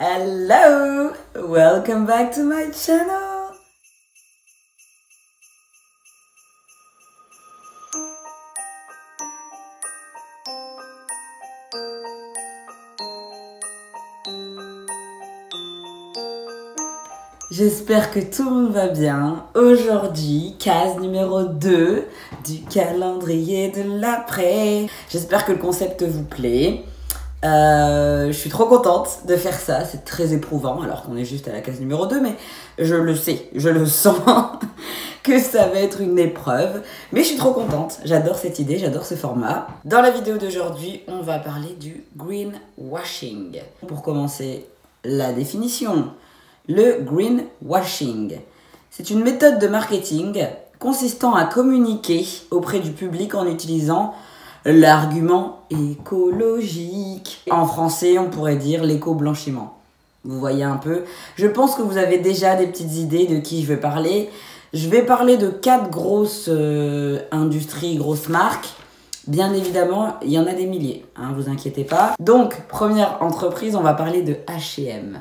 Hello! Welcome back to my channel! J'espère que tout le monde va bien. Aujourd'hui, case numéro 2 du calendrier de l'après. J'espère que le concept vous plaît. Je suis trop contente de faire ça, c'est très éprouvant alors qu'on est juste à la case numéro 2, mais je le sais, je le sens que ça va être une épreuve, mais je suis trop contente, j'adore cette idée, j'adore ce format. Dans la vidéo d'aujourd'hui, on va parler du greenwashing. Pour commencer, la définition. Le greenwashing, c'est une méthode de marketing consistant à communiquer auprès du public en utilisant l'argument écologique. En français, on pourrait dire l'éco-blanchiment. Vous voyez un peu. Je pense que vous avez déjà des petites idées de qui je vais parler. Je vais parler de 4 grosses industries, grosses marques. Bien évidemment, il y en a des milliers, hein, vous inquiétez pas. Donc, première entreprise, on va parler de H&M.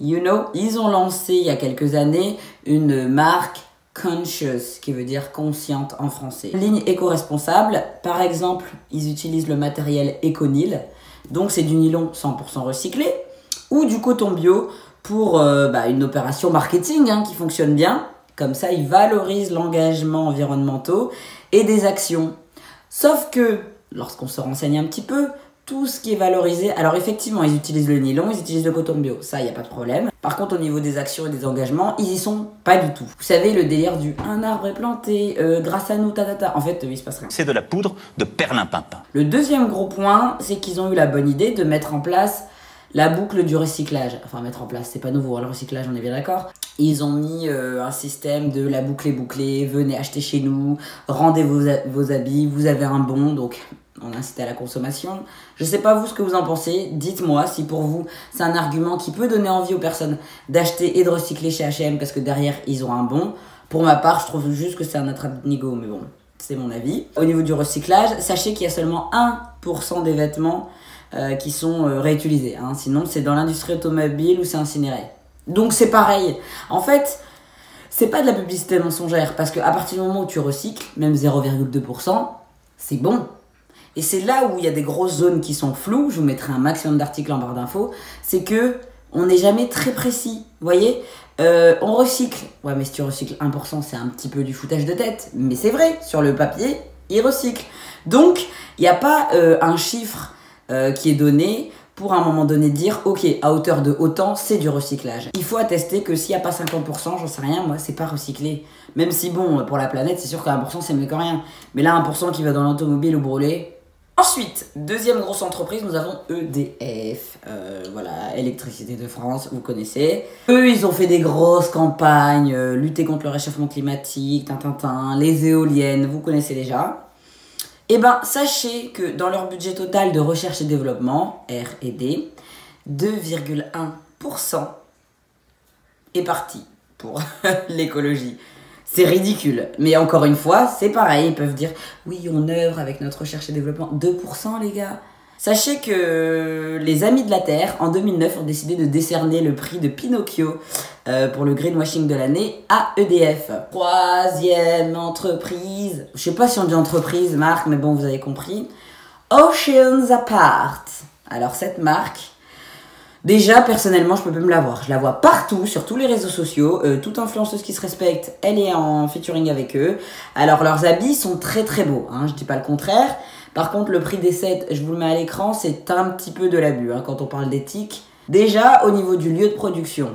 You know, ils ont lancé il y a quelques années une marque conscious, qui veut dire consciente en français. Ligne éco-responsable, par exemple, ils utilisent le matériel Econil, donc c'est du nylon 100% recyclé, ou du coton bio pour une opération marketing qui fonctionne bien. Comme ça, ils valorisent l'engagement environnemental et des actions. Sauf que, lorsqu'on se renseigne un petit peu, tout ce qui est valorisé, alors effectivement, ils utilisent le nylon, ils utilisent le coton bio, ça, il n'y a pas de problème. Par contre, au niveau des actions et des engagements, ils y sont pas du tout. Vous savez, le délire du « un arbre est planté, grâce à nous, tatata », en fait, il se passe rien. C'est de la poudre de perlimpinpin. Le deuxième gros point, c'est qu'ils ont eu la bonne idée de mettre en place la boucle du recyclage. Enfin, mettre en place, c'est pas nouveau, le recyclage, on est bien d'accord. Ils ont mis un système de la boucle est bouclée, venez acheter chez nous, rendez vos habits, vous avez un bon, donc on incite à la consommation. Je sais pas vous ce que vous en pensez, dites-moi si pour vous c'est un argument qui peut donner envie aux personnes d'acheter et de recycler chez H&M parce que derrière ils ont un bon. Pour ma part, je trouve juste que c'est un attrape-nigo, mais bon, c'est mon avis. Au niveau du recyclage, sachez qu'il y a seulement 1% des vêtements qui sont réutilisés, hein. Sinon c'est dans l'industrie automobile ou c'est incinéré. Donc c'est pareil. En fait, c'est pas de la publicité mensongère parce qu'à partir du moment où tu recycles, même 0,2%, c'est bon. Et c'est là où il y a des grosses zones qui sont floues, je vous mettrai un maximum d'articles en barre d'infos, c'est que on n'est jamais très précis, vous voyez, on recycle, ouais mais si tu recycles 1%, c'est un petit peu du foutage de tête, mais c'est vrai, sur le papier, ils recyclent. Donc, il n'y a pas un chiffre qui est donné pour à un moment donné dire, ok, à hauteur de autant, c'est du recyclage. Il faut attester que s'il n'y a pas 50%, j'en sais rien, moi, c'est pas recyclé. Même si, bon, pour la planète, c'est sûr qu'à 1%, c'est mieux que rien. Mais là, 1% qui va dans l'automobile ou brûler. Ensuite, deuxième grosse entreprise, nous avons EDF. Voilà, Électricité de France, vous connaissez. Eux, ils ont fait des grosses campagnes, lutter contre le réchauffement climatique, les éoliennes, vous connaissez déjà. Eh ben, sachez que dans leur budget total de recherche et développement, R&D, 2,1% est parti pour l'écologie. C'est ridicule. Mais encore une fois, c'est pareil. Ils peuvent dire, oui, on œuvre avec notre recherche et développement. 2%, les gars. Sachez que les Amis de la Terre, en 2009, ont décidé de décerner le prix de Pinocchio pour le greenwashing de l'année à EDF. Troisième entreprise. Je sais pas si on dit entreprise, marque, mais bon, vous avez compris. Oceans Apart. Alors, cette marque, déjà, personnellement, je peux pas me la voir. Je la vois partout, sur tous les réseaux sociaux. Toute influenceuse qui se respecte, elle est en featuring avec eux. Alors, leurs habits sont très très beaux, hein, je dis pas le contraire. Par contre, le prix des sets, je vous le mets à l'écran, c'est un petit peu de l'abus hein, quand on parle d'éthique. Déjà, au niveau du lieu de production,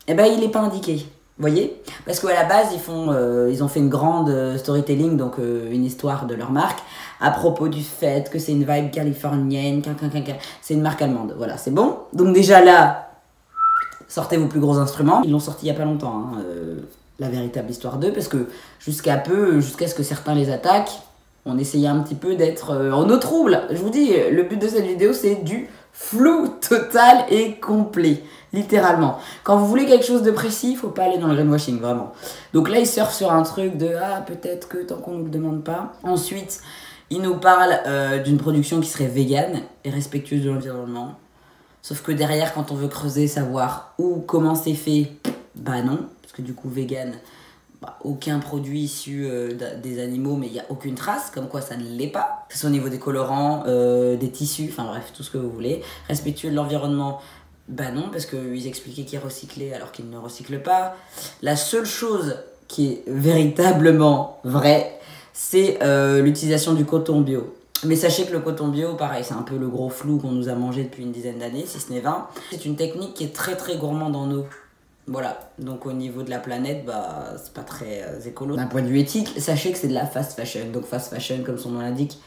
eh ben, il n'est pas indiqué. Vous voyez? Parce qu'à la base, ils ont fait une grande storytelling, donc une histoire de leur marque, à propos du fait que c'est une vibe californienne, c'est une marque allemande. Voilà, c'est bon. Donc déjà là, sortez vos plus gros instruments. Ils l'ont sorti il n'y a pas longtemps, hein, la véritable histoire d'eux, parce que jusqu'à ce que certains les attaquent, on essayait un petit peu d'être en eau trouble. Je vous dis, le but de cette vidéo, c'est du flou total et complet. Littéralement. Quand vous voulez quelque chose de précis, il faut pas aller dans le greenwashing, vraiment. Donc là, ils surfent sur un truc de « Ah, peut-être que tant qu'on nous le demande pas ». Ensuite, ils nous parlent d'une production qui serait végane et respectueuse de l'environnement. Sauf que derrière, quand on veut creuser, savoir où, comment c'est fait, bah non. Parce que du coup, vegan, bah, aucun produit issu des animaux, mais il n'y a aucune trace, comme quoi ça ne l'est pas. Que ce soit au niveau des colorants, des tissus, enfin bref, tout ce que vous voulez. Respectueux de l'environnement, bah non, parce qu'ils expliquaient qu'ils recyclaient alors qu'ils ne recyclent pas. La seule chose qui est véritablement vraie, c'est l'utilisation du coton bio. Mais sachez que le coton bio, pareil, c'est un peu le gros flou qu'on nous a mangé depuis une dizaine d'années, si ce n'est 20. C'est une technique qui est très très gourmande en eau. Voilà, donc au niveau de la planète, bah, c'est pas très écolo. D'un point de vue éthique, sachez que c'est de la fast fashion. Donc fast fashion, comme son nom l'indique,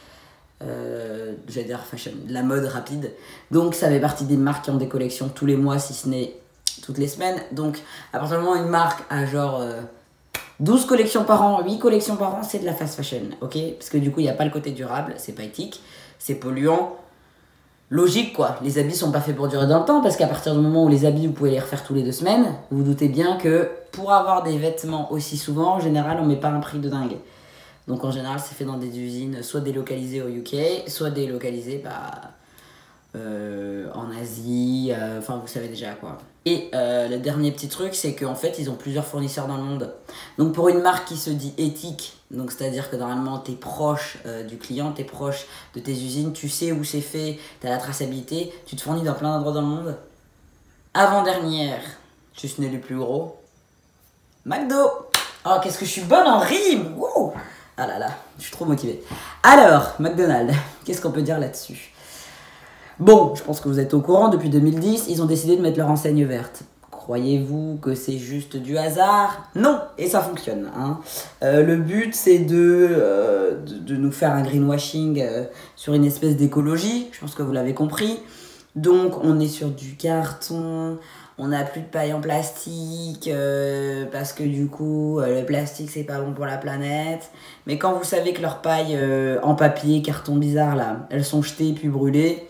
j'allais dire fashion, de la mode rapide. Donc ça fait partie des marques qui ont des collections tous les mois, si ce n'est toutes les semaines. Donc à partir du moment où une marque a genre 12 collections par an, 8 collections par an, c'est de la fast fashion, ok? Parce que du coup, il n'y a pas le côté durable, c'est pas éthique, c'est polluant. Logique quoi, les habits sont pas faits pour durer dans le temps, parce qu'à partir du moment où les habits, vous pouvez les refaire tous les 2 semaines, vous vous doutez bien que pour avoir des vêtements aussi souvent, en général, on met pas un prix de dingue. Donc en général, c'est fait dans des usines soit délocalisées au UK, soit délocalisées en Asie, enfin vous savez déjà quoi. Et le dernier petit truc, c'est qu'en fait, ils ont plusieurs fournisseurs dans le monde. Donc pour une marque qui se dit éthique, donc c'est-à-dire que normalement, t'es proche du client, t'es proche de tes usines, tu sais où c'est fait, t'as la traçabilité, tu te fournis dans plein d'endroits dans le monde. Avant-dernière, si ce n'est le plus gros, McDo. Oh, qu'est-ce que je suis bonne en rime. Wow. Ah là là, je suis trop motivée. Alors, McDonald's, qu'est-ce qu'on peut dire là-dessus? Bon, je pense que vous êtes au courant, depuis 2010, ils ont décidé de mettre leur enseigne verte. Croyez-vous que c'est juste du hasard? Non, et ça fonctionne. Hein. Le but, c'est de nous faire un greenwashing sur une espèce d'écologie, je pense que vous l'avez compris. Donc, on est sur du carton, on n'a plus de paille en plastique, parce que du coup, le plastique, c'est pas bon pour la planète. Mais quand vous savez que leurs pailles en papier, carton bizarre, là, elles sont jetées puis brûlées,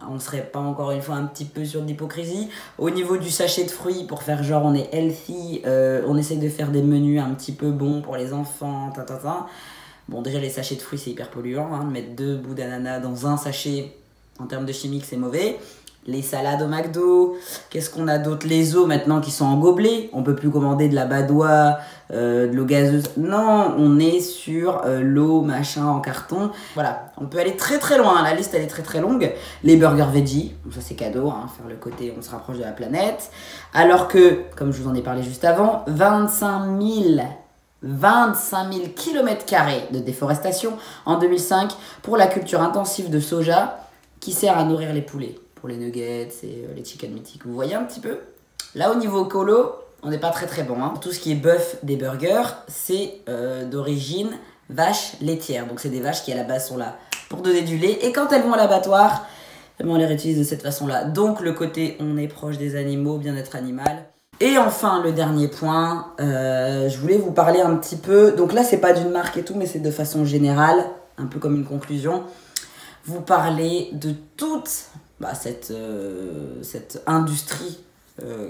on serait pas encore une fois un petit peu sur de l'hypocrisie. Au niveau du sachet de fruits, pour faire genre on est healthy, on essaye de faire des menus un petit peu bons pour les enfants, Bon, déjà les sachets de fruits c'est hyper polluant, hein. Mettre 2 bouts d'ananas dans un sachet, en termes de chimique c'est mauvais. Les salades au McDo, qu'est-ce qu'on a d'autre? Les eaux maintenant qui sont en gobelet, on peut plus commander de la badoie, de l'eau gazeuse. Non, on est sur l'eau machin en carton. Voilà, on peut aller très très loin, la liste elle est très très longue. Les burgers veggie, ça c'est cadeau, hein, faire le côté on se rapproche de la planète. Alors que, comme je vous en ai parlé juste avant, 25 000 km² de déforestation en 2005 pour la culture intensive de soja qui sert à nourrir les poulets. Pour les nuggets et les chicken mythiques. Vous voyez un petit peu? Là, au niveau colo, on n'est pas très très bon. Hein. Tout ce qui est bœuf des burgers, c'est d'origine vache laitière. Donc, c'est des vaches qui, à la base, sont là pour donner du lait. Et quand elles vont à l'abattoir, on les réutilise de cette façon-là. Donc, le côté on est proche des animaux, bien-être animal. Et enfin, le dernier point, je voulais vous parler un petit peu. Donc là, c'est pas d'une marque et tout, mais c'est de façon générale, un peu comme une conclusion. Vous parlez de toute cette industrie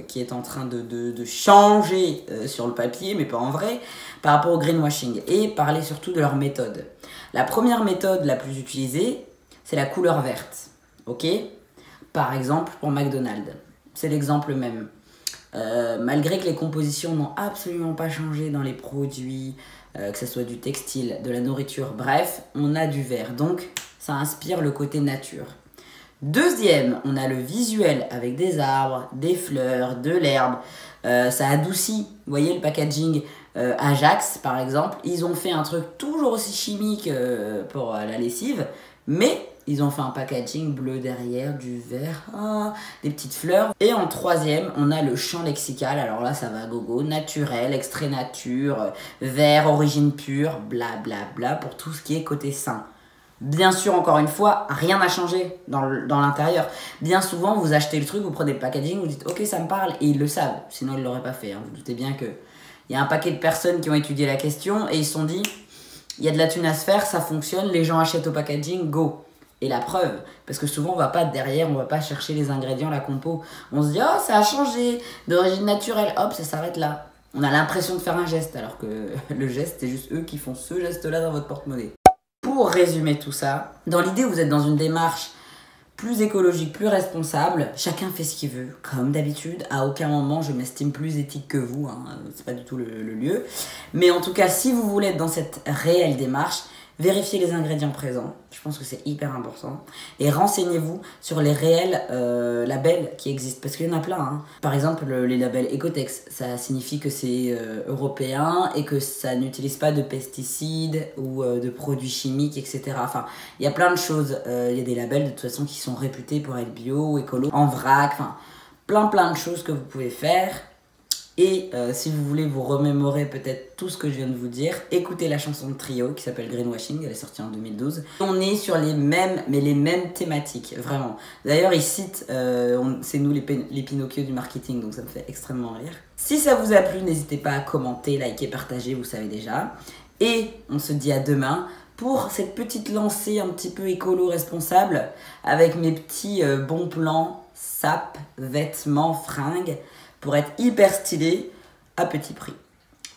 qui est en train de changer sur le papier, mais pas en vrai, par rapport au greenwashing, et parler surtout de leur méthode. La première méthode la plus utilisée, c'est la couleur verte. Ok? Par exemple, pour McDonald's. C'est l'exemple même. Malgré que les compositions n'ont absolument pas changé dans les produits, que ce soit du textile, de la nourriture, bref, on a du vert. Donc, ça inspire le côté nature. Deuxième, on a le visuel avec des arbres, des fleurs, de l'herbe. Ça adoucit. Vous voyez le packaging Ajax, par exemple. Ils ont fait un truc toujours aussi chimique pour la lessive, mais ils ont fait un packaging bleu derrière, du vert, des petites fleurs. Et en troisième, on a le champ lexical. Alors là, ça va à gogo. Naturel, extrait nature, vert, origine pure, blablabla, pour tout ce qui est côté sain. Bien sûr, encore une fois, rien n'a changé dans l'intérieur. Bien souvent, vous achetez le truc, vous prenez le packaging, vous dites « Ok, ça me parle » et ils le savent. Sinon, ils ne l'auraient pas fait. Hein. Vous doutez bien qu'il y a un paquet de personnes qui ont étudié la question et ils se sont dit « Il y a de la thune à se faire, ça fonctionne, les gens achètent au packaging, go !» Et la preuve, parce que souvent, on va pas derrière, on va pas chercher les ingrédients, la compo. On se dit « Oh, ça a changé, d'origine naturelle, hop, ça s'arrête là. » On a l'impression de faire un geste, alors que le geste, c'est juste eux qui font ce geste-là dans votre porte-monnaie. Pour résumer tout ça, dans l'idée où vous êtes dans une démarche plus écologique, plus responsable. Chacun fait ce qu'il veut, comme d'habitude. À aucun moment, je m'estime plus éthique que vous. Hein. C'est pas du tout le lieu. Mais en tout cas, si vous voulez être dans cette réelle démarche, vérifiez les ingrédients présents. Je pense que c'est hyper important. Et renseignez-vous sur les réels labels qui existent. Parce qu'il y en a plein. Hein. Par exemple, les labels Ecotex. Ça signifie que c'est européen et que ça n'utilise pas de pesticides ou de produits chimiques, etc. Enfin, il y a plein de choses. Il y a des labels de toute façon qui sont réputés pour être bio ou écolo. En vrac. Enfin, plein de choses que vous pouvez faire. Et si vous voulez vous remémorer peut-être tout ce que je viens de vous dire, écoutez la chanson de Trio qui s'appelle Greenwashing, elle est sortie en 2012. On est sur les mêmes thématiques, vraiment. D'ailleurs, ils citent, c'est nous les Pinocchio du marketing, donc ça me fait extrêmement rire. Si ça vous a plu, n'hésitez pas à commenter, liker, partager, vous savez déjà. Et on se dit à demain pour cette petite lancée un petit peu écolo-responsable avec mes petits bons plans, sapes, vêtements, fringues, pour être hyper stylé à petit prix.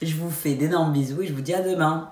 Je vous fais d'énormes bisous et je vous dis à demain.